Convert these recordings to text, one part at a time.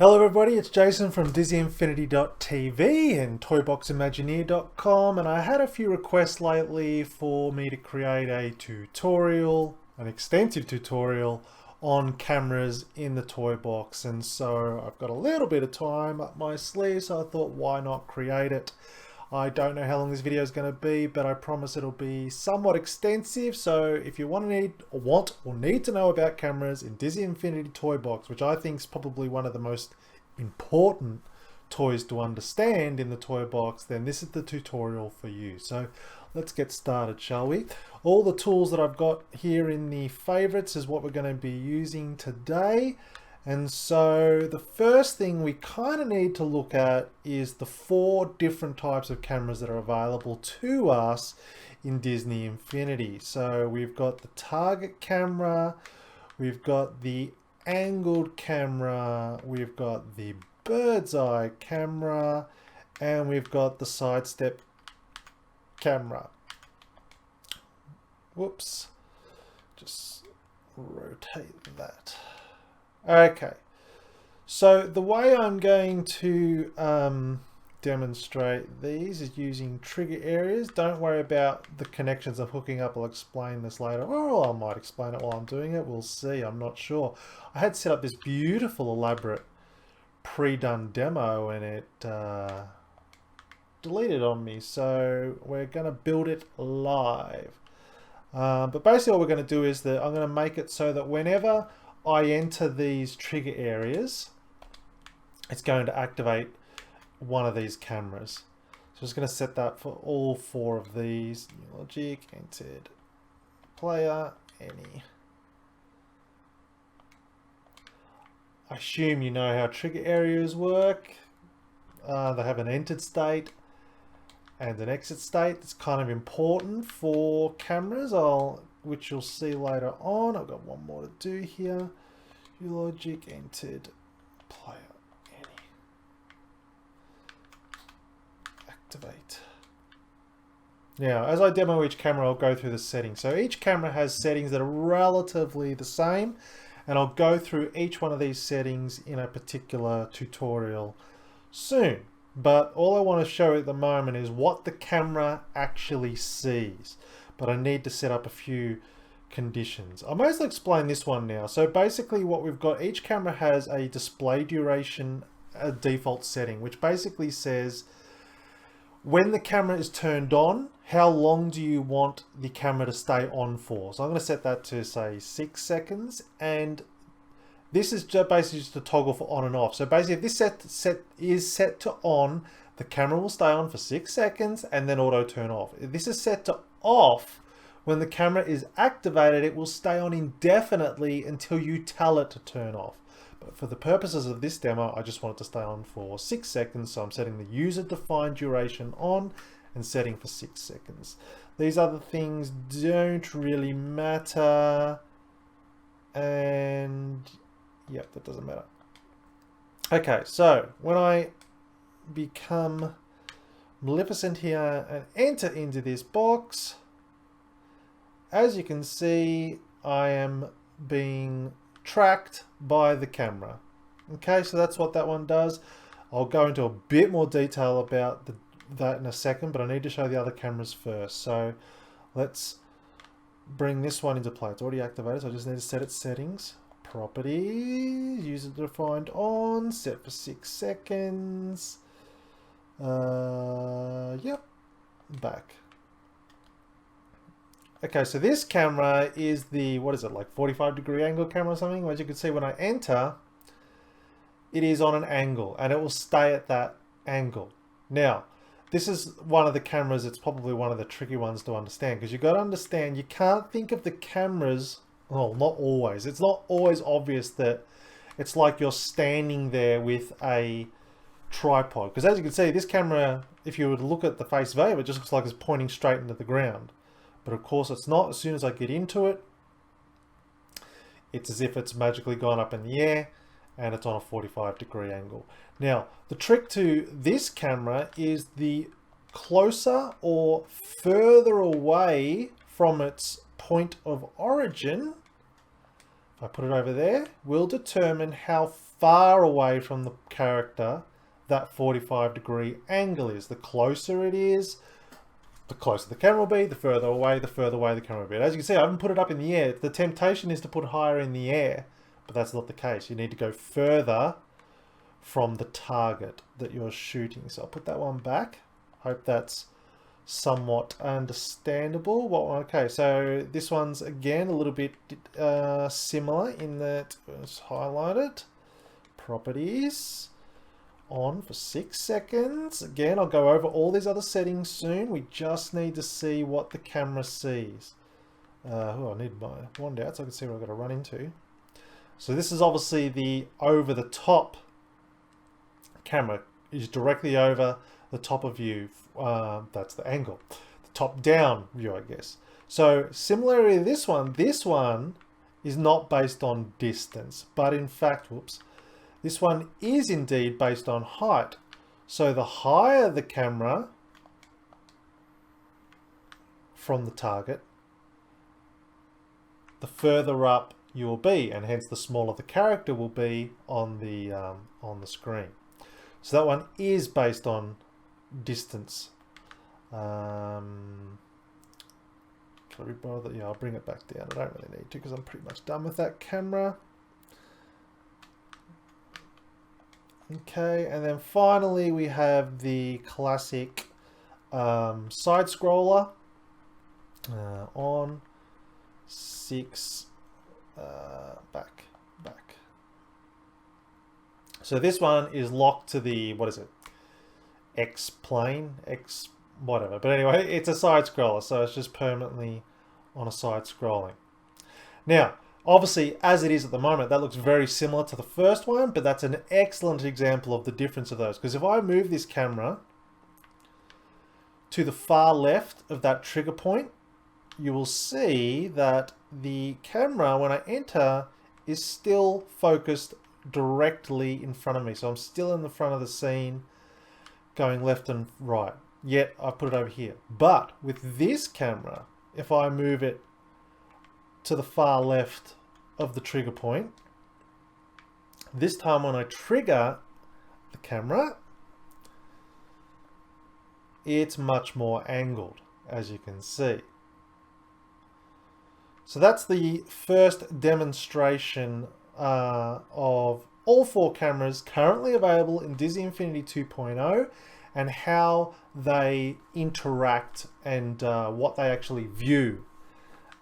Hello everybody, it's Jason from DizzyInfinity.tv and ToyBoxImagineer.com, and I had a few requests lately for me to create a tutorial, an extensive tutorial on cameras in the toy box, and so I've got a little bit of time up my sleeve, so I thought why not create it. I don't know how long this video is going to be, but I promise it'll be somewhat extensive. So if you want or need to know about cameras in Dizzy Infinity Toy Box, which I think is probably one of the most important toys to understand in the toy box, then this is the tutorial for you. So let's get started, shall we? All the tools that I've got here in the favorites is what we're going to be using today. And so the first thing we kind of need to look at is the 4 different types of cameras that are available to us in Disney Infinity. So we've got the target camera, we've got the angled camera, we've got the bird's eye camera, and we've got the sidestep camera. Whoops, just rotate that. Okay, so the way I'm going to demonstrate these is using trigger areas. Don't worry about the connections I'm hooking up. I'll explain this later. Or I might explain it while I'm doing it. We'll see. I'm not sure. I had set up this beautiful, elaborate, pre-done demo and it deleted on me. So we're going to build it live. But basically what we're going to do is that I'm going to make it so that whenever I enter these trigger areas, it's going to activate one of these cameras. So I'm just going to set that for all 4 of these. New Logic, entered, player, any. I assume you know how trigger areas work. They have an entered state and an exit state. It's kind of important for cameras, which you'll see later on. I've got one more to do here. Logic, entered, player, any. Activate. Now, as I demo each camera, I'll go through the settings. So each camera has settings that are relatively the same, and I'll go through each one of these settings in a particular tutorial soon. But all I want to show at the moment is what the camera actually sees. But I need to set up a few conditions. I might as well explain this one now. So basically what we've got, each camera has a display duration, a default setting, which basically says when the camera is turned on, how long do you want the camera to stay on for? So I'm going to set that to say 6 seconds, and this is basically just a toggle for on and off. So basically if this is set to on, the camera will stay on for 6 seconds and then auto turn off. If this is set to off, when the camera is activated, it will stay on indefinitely until you tell it to turn off. But for the purposes of this demo, I just want it to stay on for 6 seconds. So I'm setting the user-defined duration on and setting for 6 seconds. These other things don't really matter. And yep, that doesn't matter. Okay, so when I become Maleficent here and enter into this box, as you can see, I am being tracked by the camera. Okay, so that's what that one does. I'll go into a bit more detail about that in a second, but I need to show the other cameras first. So let's bring this one into play. It's already activated, so I just need to set its settings. Properties, user defined on, set for 6 seconds. Yep, back. Okay, so this camera is the, what is it, like 45-degree angle camera or something? As you can see, when I enter, it is on an angle and it will stay at that angle. Now, this is one of the cameras, it's probably one of the tricky ones to understand, because you've got to understand, you can't think of the cameras, well, not always. It's not always obvious that it's like you're standing there with a tripod. Because as you can see, this camera, if you were to look at the face value, it just looks like it's pointing straight into the ground. But of course it's not. As soon as I get into it, it's as if it's magically gone up in the air and it's on a 45-degree angle. Now, the trick to this camera is the closer or further away from its point of origin, if I put it over there, will determine how far away from the character that 45-degree angle is. The closer it is, the closer the camera will be, the further away the camera will be. And as you can see, I haven't put it up in the air. The temptation is to put higher in the air, but that's not the case. You need to go further from the target that you're shooting. So I'll put that one back. Hope that's somewhat understandable. Well, okay, so this one's again a little bit similar in that it's highlighted. Properties. On for 6 seconds. Again, I'll go over all these other settings soon. We just need to see what the camera sees. I need my wand out so I can see what I've got to run into. So this is obviously the over the top camera. Is directly over the top of you. That's the angle. The top down view, I guess. So similarly to this one is not based on distance, but in fact, whoops, this one is indeed based on height. So the higher the camera from the target, the further up you will be, and hence the smaller the character will be on the screen. So that one is based on distance. Can we bother? Yeah, I'll bring it back down. I don't really need to because I'm pretty much done with that camera. Okay, and then finally we have the classic side scroller on 6 back. So this one is locked to the, what is it? X plane, X whatever. But anyway, it's a side scroller, so it's just permanently on a side scrolling. Now, obviously, as it is at the moment, that looks very similar to the first one, but that's an excellent example of the difference of those. Because if I move this camera to the far left of that trigger point, you will see that the camera, when I enter, is still focused directly in front of me. So I'm still in the front of the scene, going left and right. Yet I've put it over here. But with this camera, if I move it to the far left of the trigger point, this time when I trigger the camera, it's much more angled, as you can see. So that's the first demonstration of all 4 cameras currently available in Disney Infinity 2.0 and how they interact and what they actually view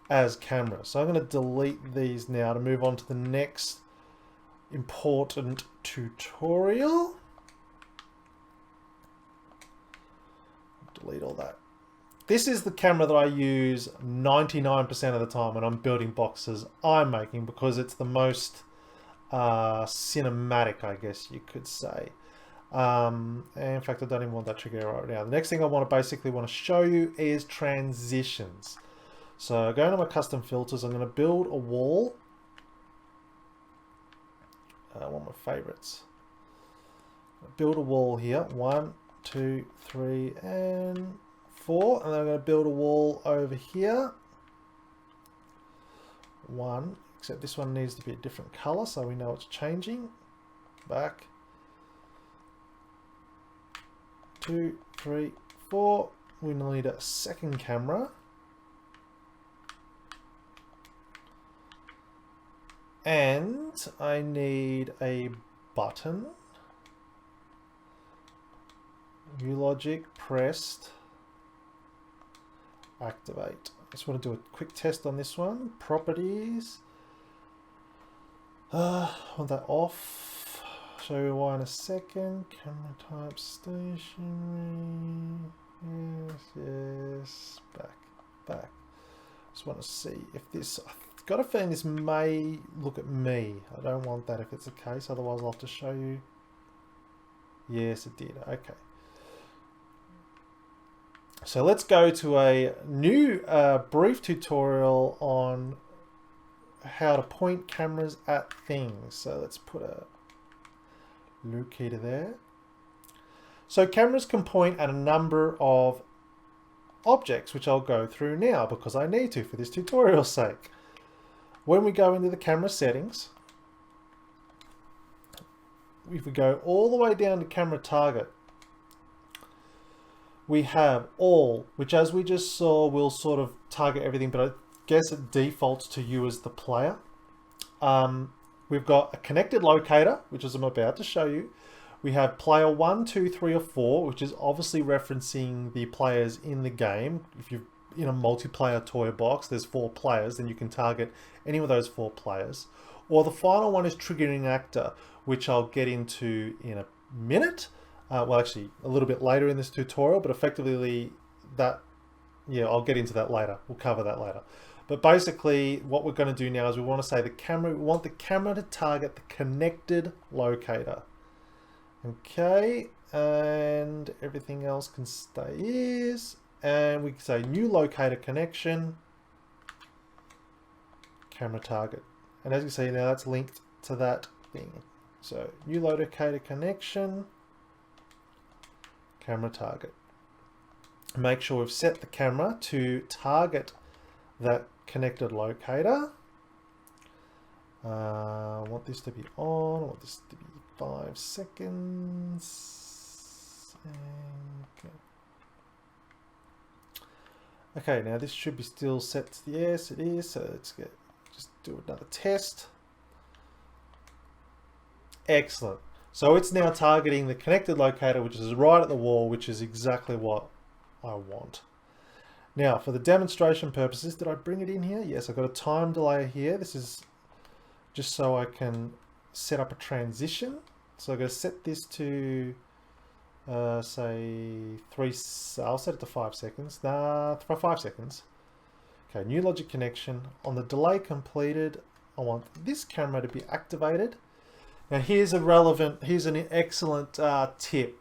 as cameras. So I'm going to delete these now to move on to the next important tutorial. Delete all that. This is the camera that I use 99% of the time when I'm building boxes I'm making because it's the most cinematic, I guess you could say. And in fact, I don't even want that trigger right now. The next thing I want to show you is transitions. So going to my custom filters, I'm going to build a wall. One of my favorites. Build a wall here. 1, 2, 3, and 4. And then I'm going to build a wall over here. 1, except this one needs to be a different color so we know it's changing. Back. 2, 3, 4. We need a second camera. And I need a button. View logic, pressed, activate. I just want to do a quick test on this one. Properties. Want that off. Show you why in a second. Camera type, stationary. Yes. Back. Just want to see if this. I've got a feeling this may look at me. I don't want that if it's the case. Otherwise, I'll have to show you. Yes, it did. Okay. So let's go to a new brief tutorial on how to point cameras at things. So let's put a locator there. So cameras can point at a number of objects, which I'll go through now because I need to for this tutorial's sake. When we go into the camera settings, if we go all the way down to camera target, we have all, which as we just saw will sort of target everything, but I guess it defaults to you as the player. We've got a connected locator, which is I'm about to show you. We have player 1, 2, 3, or 4, which is obviously referencing the players in the game. If you're in a multiplayer toy box, there's 4 players, then you can target any of those 4 players. Or the final one is triggering actor, which I'll get into in a minute. Well, actually, a little bit later in this tutorial, but effectively that, yeah, I'll get into that later. We'll cover that later. But basically, what we're going to do now is we want to say the camera, we want the camera to target the connected locator. Okay, and everything else can stay as, and we can say new locator connection, camera target. And as you see now, that's linked to that thing. So new locator connection, camera target. Make sure we've set the camera to target that connected locator. I want this to be on, I want this to be 5 seconds. Okay, now this should be still set to the yes, it is. So let's just do another test. Excellent. So it's now targeting the connected locator, which is right at the wall, which is exactly what I want. Now, for the demonstration purposes, did I bring it in here? Yes, I've got a time delay here. This is just so I can set up a transition. So I'm going to set this to, say, I'll set it to 5 seconds. Nah, for 5 seconds. Okay, new logic connection. On the delay completed, I want this camera to be activated. Now here's an excellent tip.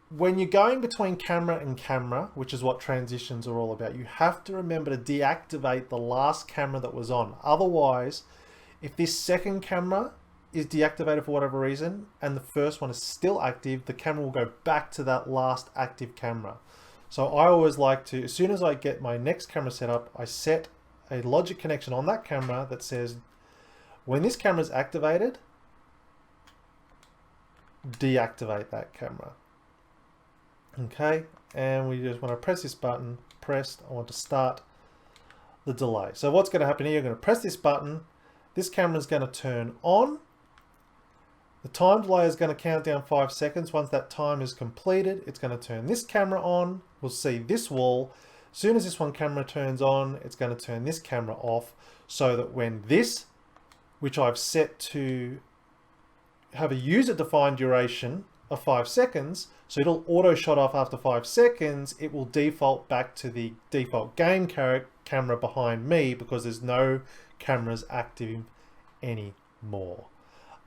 When you're going between camera and camera, which is what transitions are all about, you have to remember to deactivate the last camera that was on. Otherwise, if this second camera is deactivated for whatever reason and the first one is still active, the camera will go back to that last active camera. So I always like to, as soon as I get my next camera set up, I set a logic connection on that camera that says, when this camera is activated, deactivate that camera. Okay, and we just want to press this button, pressed, I want to start the delay. So what's going to happen here, you're going to press this button, this camera is going to turn on, the time delay is going to count down 5 seconds. Once that time is completed, it's going to turn this camera on, we'll see this wall. As soon as this one camera turns on, it's going to turn this camera off, so that when this, which I've set to have a user-defined duration of 5 seconds, so it'll auto shut off after 5 seconds, it will default back to the default game camera behind me because there's no cameras active anymore.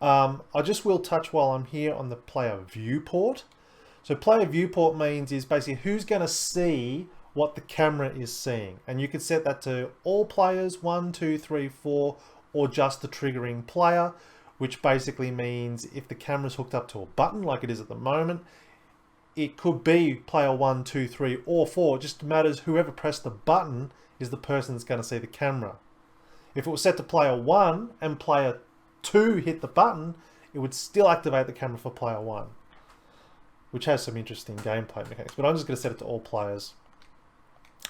I just will touch while I'm here on the player viewport. So player viewport means is basically who's going to see what the camera is seeing. And you can set that to all players, 1, 2, 3, 4, or just the triggering player, which basically means if the camera's hooked up to a button like it is at the moment, it could be player 1, 2, 3, or 4. It just matters whoever pressed the button is the person that's going to see the camera. If it was set to player 1 and player 2 hit the button, it would still activate the camera for player 1, which has some interesting gameplay mechanics. But I'm just going to set it to all players.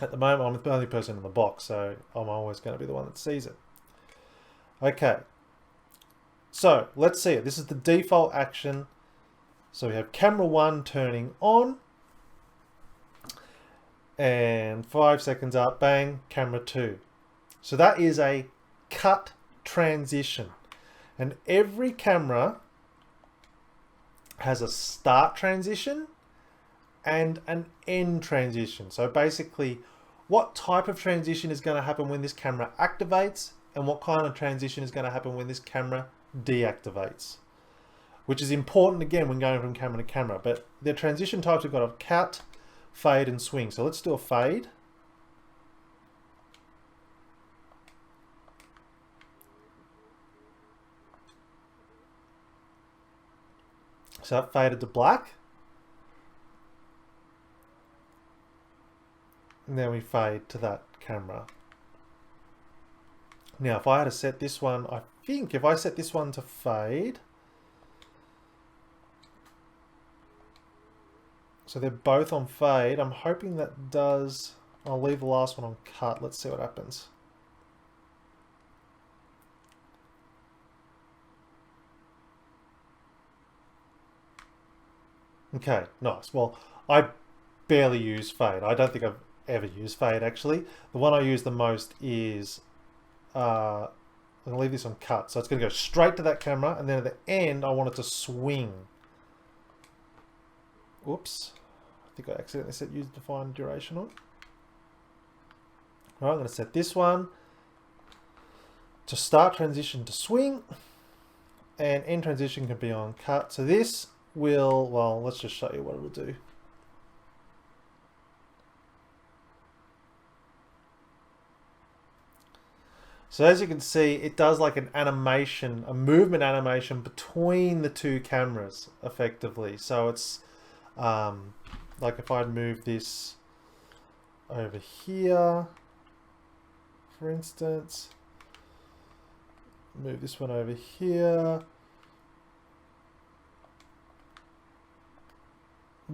At the moment, I'm the only person in the box, so I'm always going to be the one that sees it. Okay. So let's see it. This is the default action. So we have camera 1 turning on, and 5 seconds up, bang, camera 2. So that is a cut transition. And every camera has a start transition and an end transition. So basically, what type of transition is going to happen when this camera activates, and what kind of transition is going to happen when this camera deactivates, which is important again when going from camera to camera. But the transition types we've got a cut, fade, and swing. So let's do a fade. So that faded to black. And then we fade to that camera. Now, if I had to set this one, I think if I set this one to fade, So they're both on fade. I'm hoping that does... I'll leave the last one on cut. Let's see what happens. Okay, nice. Well, I barely use fade. I don't think I've ever used fade, actually. The one I use the most is... I'm going to leave this on cut. So it's going to go straight to that camera, and then at the end, I want it to swing. Whoops. I think I accidentally set use define duration on. All right, I'm going to set this one to start transition to swing, and end transition can be on cut. So this will, well, let's just show you what it'll do. So as you can see, it does like an animation, a movement animation between the two cameras, effectively. So it's like if I move this over here, for instance, move this one over here.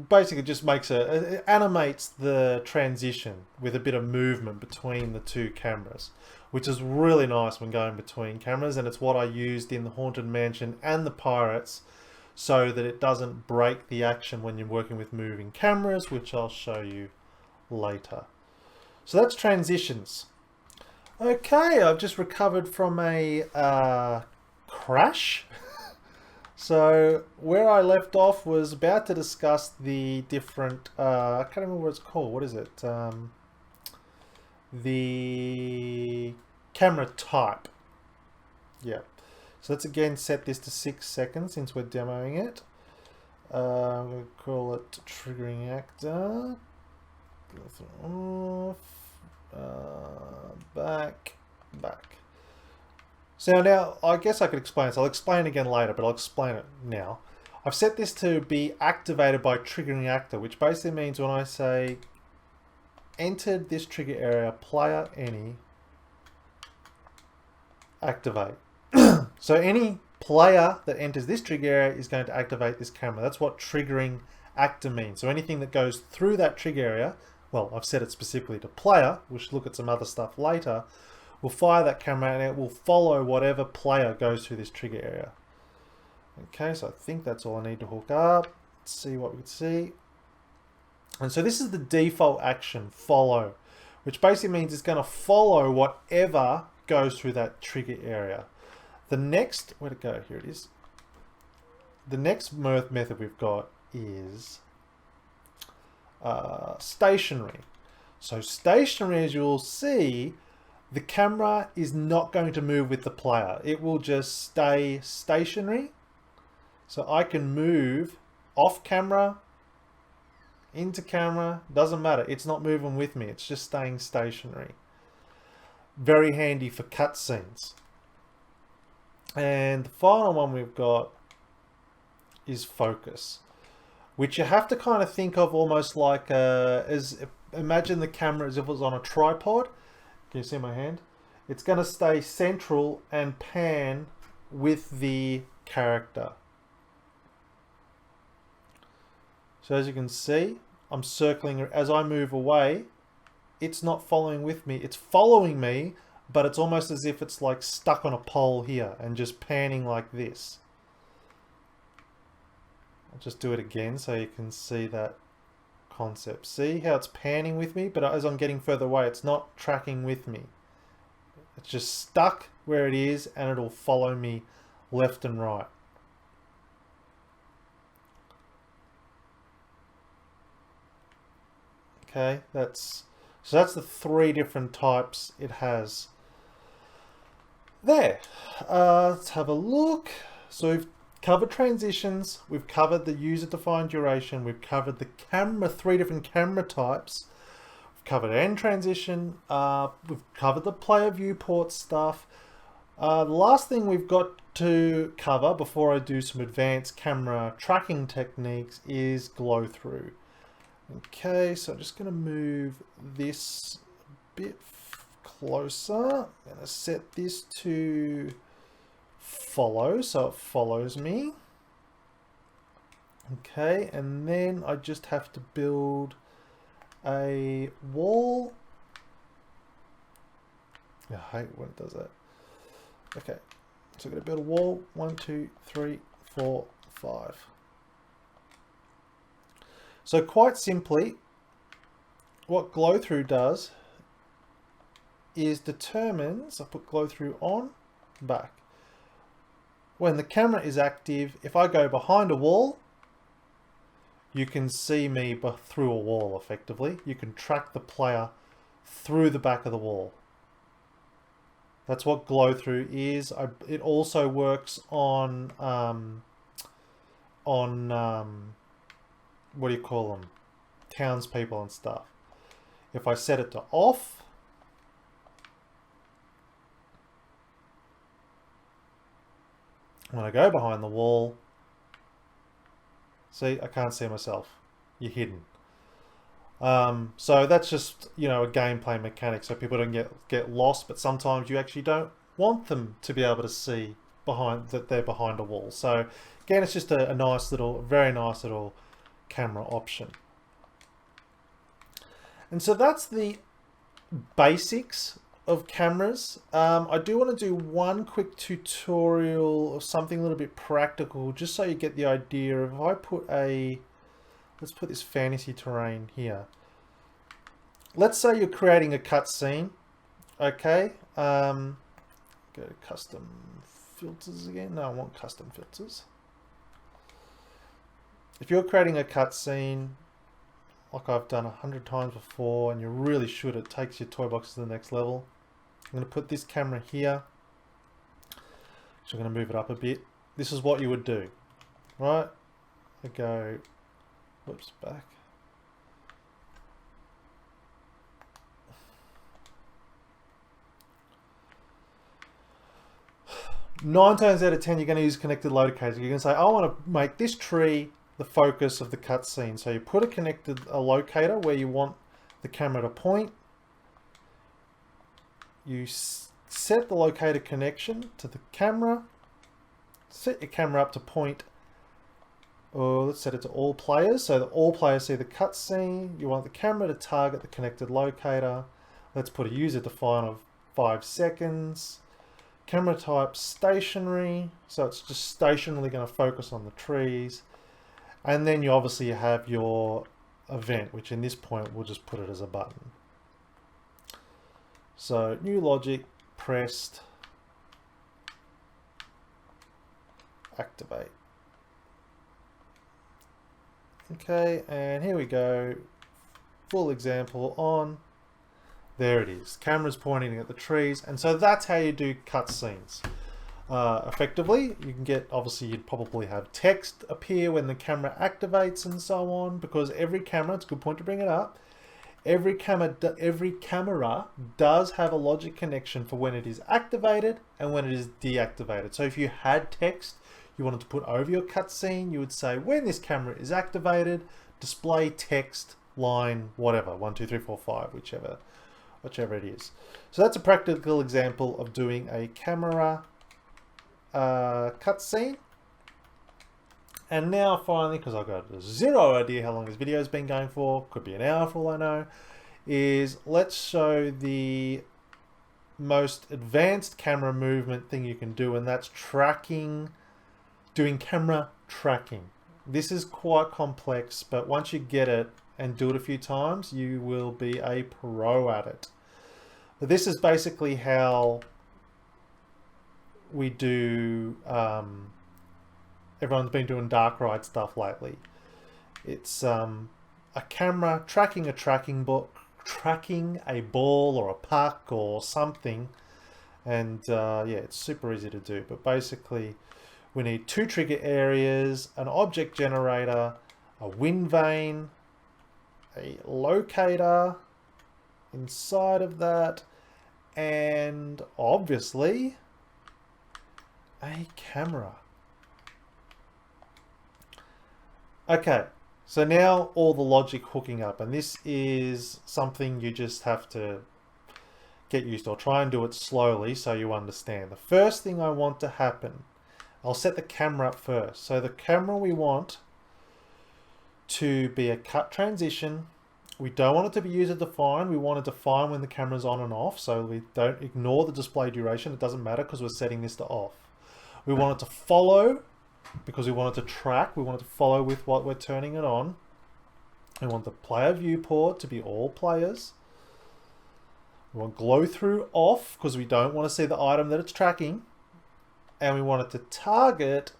Basically just makes it animates the transition with a bit of movement between the two cameras, which is really nice when going between cameras, and it's what I used in the Haunted Mansion and the Pirates, so that it doesn't break the action when you're working with moving cameras, which I'll show you later. So that's transitions. Okay, I've just recovered from a crash. So where I left off was about to discuss the different, I can't remember what it's called, what is it? The camera type. Yeah. So let's again set this to 6 seconds since we're demoing it. I'm going to call it triggering actor. Off, back. So now, I guess I could explain this. I'll explain again later, but I'll explain it now. I've set this to be activated by triggering actor, which basically means when I say entered this trigger area, player any, activate. So any player that enters this trigger area is going to activate this camera. That's what triggering actor means. So anything that goes through that trigger area, well, I've set it specifically to player, we'll look at some other stuff later, will fire that camera and it will follow whatever player goes through this trigger area. Okay, so I think that's all I need to hook up. Let's see what we can see. And so this is the default action, follow, which basically means it's going to follow whatever goes through that trigger area. The next, where'd it go? Here it is. The next method we've got is stationary. So stationary, as you'll see, the camera is not going to move with the player. It will just stay stationary. So I can move off camera, into camera, doesn't matter. It's not moving with me. It's just staying stationary. Very handy for cutscenes. And the final one we've got is focus, which you have to kind of think of almost like imagine the camera as if it was on a tripod. Can you see my hand? It's going to stay central and pan with the character. So as you can see, I'm circling as I move away. It's not following with me. It's following me, but it's almost as if it's like stuck on a pole here and just panning like this. I'll just do it again so you can see that concept. See how it's panning with me, but as I'm getting further away, it's not tracking with me. It's just stuck where it is and it'll follow me left and right. Okay, that's the 3 different types it has. There. Let's have a look. So we've covered transitions, we've covered the user-defined duration, we've covered the camera, 3 different camera types, we've covered end transition, we've covered the player viewport stuff. The last thing we've got to cover before I do some advanced camera tracking techniques is glow through. Okay, so I'm just going to move this a bit closer. I'm going to set this to follow, so it follows me. Okay, and then I just have to build a wall. I hate when it does that. Okay, so I'm going to build a wall. 1, 2, 3, 4, 5. So quite simply, what glow through does is determines, I put glow through on, back. When the camera is active, if I go behind a wall, you can see me through a wall effectively. You can track the player through the back of the wall. That's what glow through is. It also works on what do you call them? Townspeople and stuff. If I set it to off, when I go behind the wall, see, I can't see myself. You're hidden. So that's just, you know, a gameplay mechanic so people don't get lost, but sometimes you actually don't want them to be able to see that they're behind a wall. So again, it's just a nice little, very nice little camera option. And so that's the basics of cameras. I do want to do one quick tutorial of something a little bit practical, just so you get the idea of, if I put let's put this fantasy terrain here. Let's say you're creating a cutscene, okay? Go to custom filters again. No, I want custom filters. If you're creating a cutscene, like I've done 100 times before, and you really should, it takes your toy box to the next level. I'm going to put this camera here. So I'm going to move it up a bit. This is what you would do, right? I go, whoops, back. Nine times out of 10, you're going to use connected locator. You're going to say, I want to make this tree the focus of the cutscene. So you put a locator where you want the camera to point. You set the locator connection to the camera. Set your camera up to point, or let's set it to all players, so that all players see the cutscene. You want the camera to target the connected locator. Let's put a user define of 5 seconds. Camera type stationary, so it's just stationarily going to focus on the trees. And then you obviously have your event, which in this point we'll just put it as a button. So new logic, pressed, activate. Okay, and here we go. Full example on. There it is. Camera's pointing at the trees, and so that's how you do cutscenes. Effectively, you can get, obviously you'd probably have text appear when the camera activates and so on, because every camera, it's a good point to bring it up, every camera does have a logic connection for when it is activated and when it is deactivated. So if you had text you wanted to put over your cutscene, you would say, when this camera is activated, display text line whatever, 1, 2, 3, 4, 5, whichever it is. So that's a practical example of doing a camera cutscene. And now finally, because I've got zero idea how long this video has been going for, could be an hour for all I know, is let's show the most advanced camera movement thing you can do, and that's doing camera tracking. This is quite complex, but once you get it and do it a few times, you will be a pro at it. But this is basically how we do, everyone's been doing dark ride stuff lately. It's a camera tracking a ball or a puck or something, and yeah, it's super easy to do. But basically we need 2 trigger areas, an object generator, a wind vane, a locator inside of that, and obviously a camera. Okay, so now all the logic hooking up, and this is something you just have to get used to. I'll try and do it slowly so you understand. The first thing I want to happen, I'll set the camera up first. So the camera we want to be a cut transition. We don't want it to be user defined. We want to define when the camera's on and off, so we don't ignore the display duration. It doesn't matter because we're setting this to off. We want it to follow because we want it to track. We want it to follow with what we're turning it on. We want the player viewport to be all players. We want glow through off because we don't want to see the item that it's tracking. And we want it to target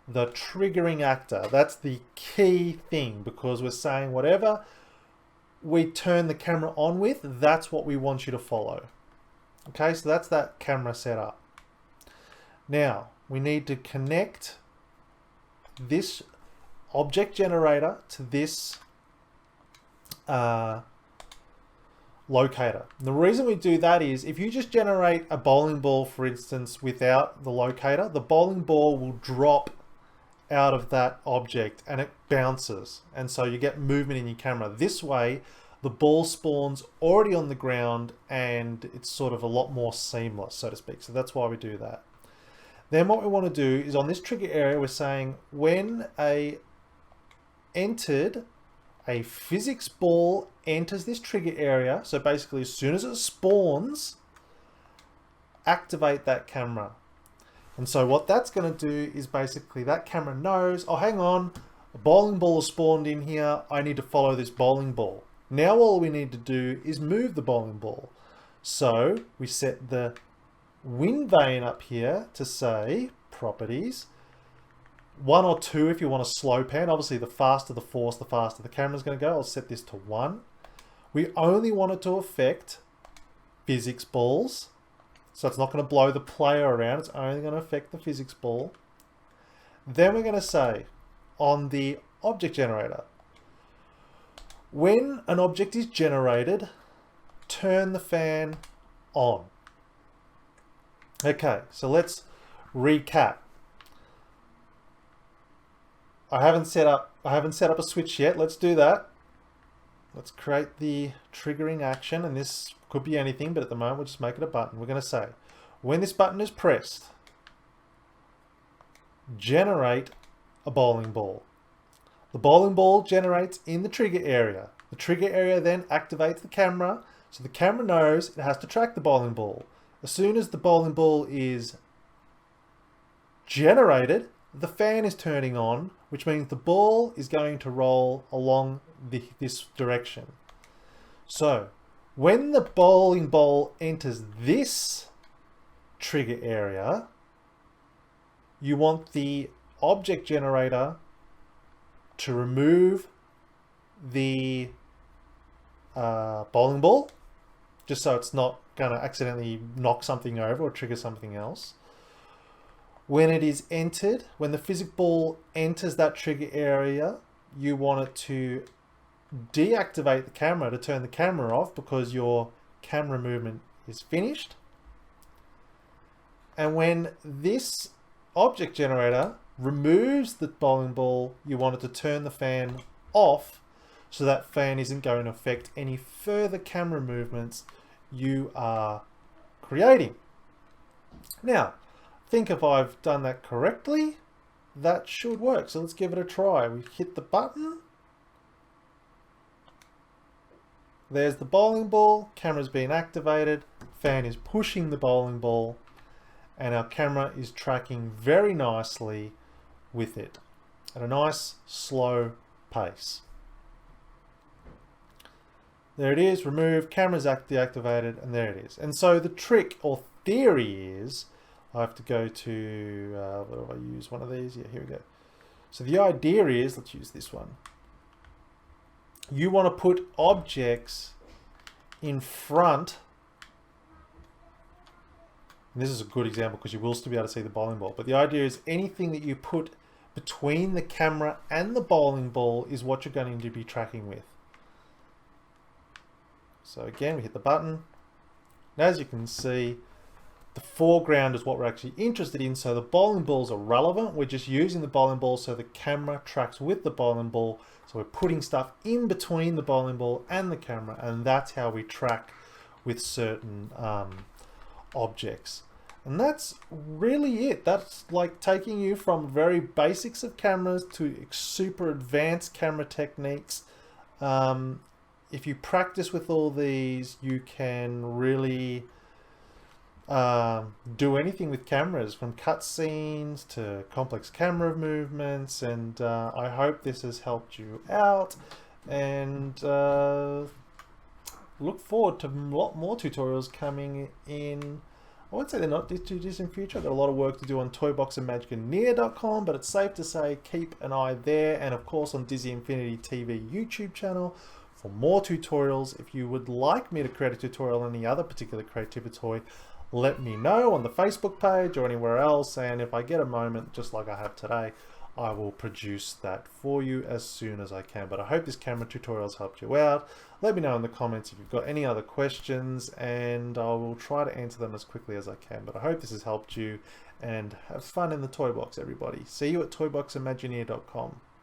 the triggering actor. That's the key thing, because we're saying whatever we turn the camera on with, that's what we want you to follow. Okay, so that's that camera setup. Now, we need to connect this object generator to this locator. And the reason we do that is if you just generate a bowling ball, for instance, without the locator, the bowling ball will drop out of that object and it bounces. And so you get movement in your camera. This way, the ball spawns already on the ground and it's sort of a lot more seamless, so to speak. So that's why we do that. Then what we want to do is on this trigger area, we're saying when a physics ball enters this trigger area, so basically as soon as it spawns, activate that camera. And so what that's going to do is basically that camera knows, oh, hang on, a bowling ball is spawned in here. I need to follow this bowling ball. Now all we need to do is move the bowling ball. So we set the wind vane up here to say properties 1 or 2 if you want a slow pan. Obviously the faster the force, the faster the camera's going to go. I'll set this to 1. We only want it to affect physics balls. So it's not going to blow the player around. It's only going to affect the physics ball. Then we're going to say on the object generator, when an object is generated, turn the fan on. Okay, so let's recap. I haven't set up a switch yet. Let's do that. Let's create the triggering action, and this could be anything, but at the moment we'll just make it a button. We're going to say, when this button is pressed, generate a bowling ball. The bowling ball generates in the trigger area. The trigger area then activates the camera, so the camera knows it has to track the bowling ball. As soon as the bowling ball is generated, the fan is turning on, which means the ball is going to roll along this direction. So when the bowling ball enters this trigger area, you want the object generator to remove the bowling ball, just so it's not going to accidentally knock something over or trigger something else. When it is entered, when the physics ball enters that trigger area, you want it to deactivate the camera to turn the camera off because your camera movement is finished. And when this object generator removes the bowling ball, you want it to turn the fan off so that fan isn't going to affect any further camera movements you are creating. Now, I think if I've done that correctly, that should work. So let's give it a try. We hit the button. There's the bowling ball, camera's been activated, fan is pushing the bowling ball, and our camera is tracking very nicely with it at a nice slow pace. There it is, remove, camera's deactivated, and there it is. And so the trick or theory is, I have to go to, what do I use? One of these? Yeah, here we go. So the idea is, let's use this one. You want to put objects in front. And this is a good example because you will still be able to see the bowling ball. But the idea is anything that you put between the camera and the bowling ball is what you're going to be tracking with. So again, we hit the button. And as you can see, the foreground is what we're actually interested in. So the bowling balls are relevant. We're just using the bowling ball so the camera tracks with the bowling ball. So we're putting stuff in between the bowling ball and the camera, and that's how we track with certain objects. And that's really it. That's like taking you from very basics of cameras to super advanced camera techniques. If you practice with all these, you can really do anything with cameras, from cutscenes to complex camera movements. And I hope this has helped you out. And look forward to a lot more tutorials coming in. I won't say they're not too distant future. I've got a lot of work to do on toyboxandmagicaneer.com, but it's safe to say keep an eye there, and of course on Dizzy Infinity TV YouTube channel for more tutorials. If you would like me to create a tutorial on any other particular creativity toy, let me know on the Facebook page or anywhere else, and if I get a moment, just like I have today, I will produce that for you as soon as I can. But I hope this camera tutorial has helped you out. Let me know in the comments if you've got any other questions, and I will try to answer them as quickly as I can. But I hope this has helped you, and have fun in the toy box, everybody. See you at toyboxandmagineer.com.